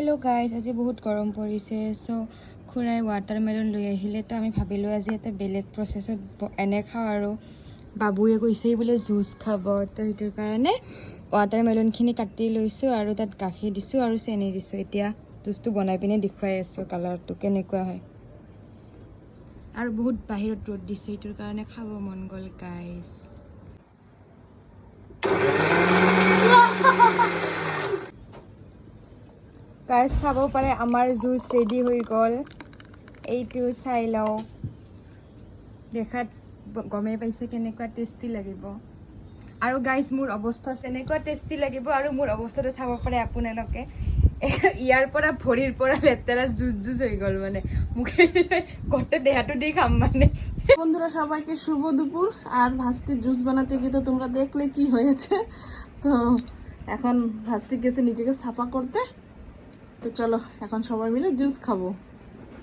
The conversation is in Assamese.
হেল্ল' গাইজ, আজি বহুত গৰম পৰিছে। চ' খুৰাই ৱাটাৰমেলন লৈ আহিলে, তো আমি ভাবিলোঁ আজি এটা বেলেগ প্ৰচেছত এনে খাওঁ আৰু বাবুয়ে কৈছে বোলে জুচ খাব, তো সেইটোৰ কাৰণে ৱাটাৰমেলনখিনি কাটি লৈছোঁ আৰু তাত গাখীৰ দিছোঁ আৰু চেনি দিছোঁ। এতিয়া জুচটো বনাই পিনে দেখুৱাই আছোঁ কালাৰটো কেনেকুৱা হয়। আৰু বহুত বাহিৰত ৰ'দ দিছে, সেইটোৰ কাৰণে খাব মন গ'ল গাইজ। গাইজ চাব পাৰে আমাৰ জুচ ৰেডি হৈ গ'ল। এইটো চাই লওঁ, দেখাত গমেই পাইছে কেনেকুৱা টেষ্টি লাগিব। আৰু গাইজ মোৰ অৱস্থা এনেকুৱা টেষ্টি লাগিব, আৰু মোৰ অৱস্থাটো চাব পাৰে আপোনালোকে। ইয়াৰ পৰা ভৰিৰ পৰা লেতেৰা জুচ হৈ গ'ল, মানে মুখে গোটেই দেহাটো দি খাম মানে। বন্ধুরা সবাইকে শুভ দুপুর। আর ভাস্তির জুস বানাতে গিয়ে তো তোমরা দেখলে কি হয়েছে। তো এখন ভাস্তি গেছে নিজেকে সাফা করতে। তো চলো এখন সবাই মিলে জুস খাবো।